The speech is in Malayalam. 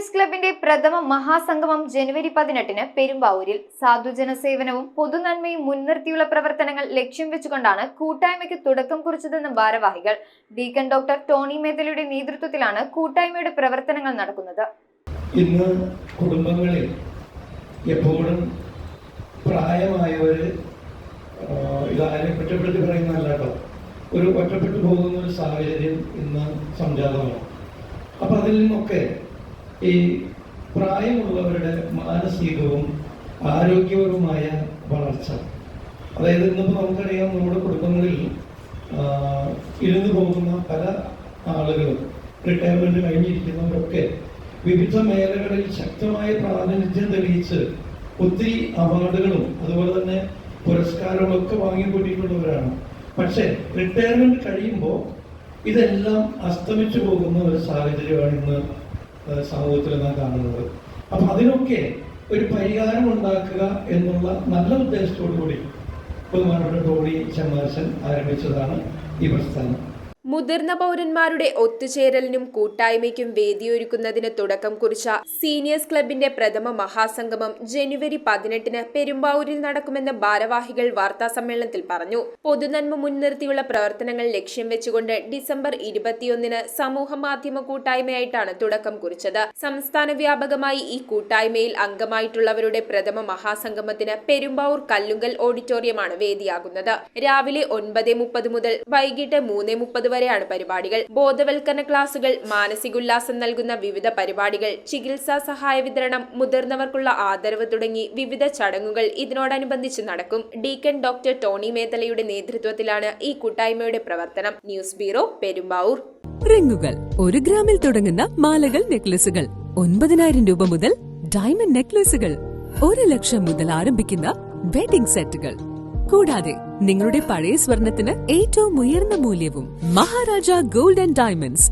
സീനിയേഴ്സ് ക്ലബിന്റെ പ്രഥമ മഹാസംഗമം ജനുവരി 18 പെരുമ്പാവൂരിൽ സാധുജന സേവനവും പൊതുനന്മയും മുൻനിർത്തിയുള്ള പ്രവർത്തനങ്ങൾ ലക്ഷ്യം വെച്ചുകൊണ്ടാണ് കൂട്ടായ്മയ്ക്ക് തുടക്കം കുറിച്ചതെന്ന് ഭാരവാഹികൾ ഡീക്കൻ ഡോക്ടർ ടോണി മേത്തലയുടെ നേതൃത്വത്തിലാണ് കൂട്ടായ്മയുടെ പ്രവർത്തനങ്ങൾ നടക്കുന്നത്. ഇന്ന് കുടുംബങ്ങളിൽ എപ്പോഴും പ്രായമായവര് ഇതാരെ കുറ്റപ്പെടുത്തി പറയുന്നതല്ല കേട്ടോ, ഒരു ഒറ്റപ്പെട്ടു പോകുന്ന ഒരു സാഹചര്യം ഇന്ന് സംജാതമാണ്. അപ്പൊ അതിൽ നിന്നൊക്കെ ഈ പ്രായമുള്ളവരുടെ മാനസികവും ആരോഗ്യപരവുമായ വളർച്ച, അതായത് ഇന്നിപ്പോൾ നമുക്കറിയാം നമ്മുടെ കുടുംബങ്ങളിൽ ഇരുന്നു പോകുന്ന പല ആളുകളും റിട്ടയർമെന്റ് കഴിഞ്ഞിരിക്കുന്നവരൊക്കെ വിവിധ മേഖലകളിൽ ശക്തമായ പ്രാതിനിധ്യം തെളിയിച്ച് ഒത്തിരി അവാർഡുകളും അതുപോലെ തന്നെ പുരസ്കാരങ്ങളൊക്കെ വാങ്ങിക്കൂട്ടിയിട്ടുള്ളവരാണ്. പക്ഷെ റിട്ടയർമെന്റ് കഴിയുമ്പോൾ ഇതെല്ലാം അസ്തമിച്ചു പോകുന്ന ഒരു സാഹചര്യമാണ് ഇന്ന് സമൂഹത്തിൽ നാം കാണുന്നത്. അപ്പൊ അതിനൊക്കെ ഒരു പരിഹാരം ഉണ്ടാക്കുക എന്നുള്ള നല്ല ഉദ്ദേശത്തോടു കൂടി ബഹുമാനപ്പെട്ട ടോണി ചെമ്മാശൻ ആരംഭിച്ചതാണ് ഈ പ്രസ്ഥാനം. മുതിർന്ന പൗരന്മാരുടെ ഒത്തുചേരലിനും കൂട്ടായ്മയ്ക്കും വേദിയൊരുക്കുന്നതിന് തുടക്കം കുറിച്ച സീനിയേഴ്സ് ക്ലബിന്റെ പ്രഥമ മഹാസംഗമം ജനുവരി 18 പെരുമ്പാവൂരിൽ നടക്കുമെന്ന് ഭാരവാഹികൾ വാർത്താസമ്മേളനത്തിൽ പറഞ്ഞു. പൊതുനന്മ മുൻനിർത്തിയുള്ള പ്രവർത്തനങ്ങൾ ലക്ഷ്യം വെച്ചുകൊണ്ട് ഡിസംബർ 21 സമൂഹ മാധ്യമ കൂട്ടായ്മയായിട്ടാണ് തുടക്ം കുറിച്ചത്. സംസ്ഥാന വ്യാപകമായി ഈ കൂട്ടായ്മയിൽ അംഗമായിട്ടുള്ളവരുടെ പ്രഥമ മഹാസംഗമത്തിന് പെരുമ്പാവൂർ കല്ലുങ്കൽ ഓഡിറ്റോറിയമാണ് വേദിയാകുന്നത്. രാവിലെ 9:30 മുതൽ വൈകിട്ട് 3:30 വരെയാണ് പരിപാടികൾ. ബോധവൽക്കരണ ക്ലാസുകൾ, മാനസികോല്ലാസം നൽകുന്ന വിവിധ പരിപാടികൾ, ചികിത്സാ സഹായ വിതരണം, മുതിർന്നവർക്കുള്ള ആദരവ് തുടങ്ങി വിവിധ ചടങ്ങുകൾ ഇതിനോടനുബന്ധിച്ച് നടക്കും. ഡീക്കൻ ഡോക്ടർ ടോണി മേത്തലയുടെ നേതൃത്വത്തിലാണ് ഈ കൂട്ടായ്മയുടെ പ്രവർത്തനം. News bureau, Perumbavoor. റിങ്ങുകൾ 1 ഗ്രാമിൽ തുടങ്ങുന്ന മാലകൾ, നെക്ലസുകൾ 9,000 രൂപ മുതൽ ഡയമണ്ട് നെക്ലസുകൾ 1 ലക്ഷം മുതൽ ആരംഭിക്കുന്ന വെഡിംഗ് സെറ്റുകൾ, കൂടാതെ നിങ്ങളുടെ പഴയ സ്വർണത്തിന് ഏറ്റവും ഉയർന്ന മൂല്യവും മഹാരാജ ഗോൾഡ് ആൻഡ് ഡയമണ്ട്സ്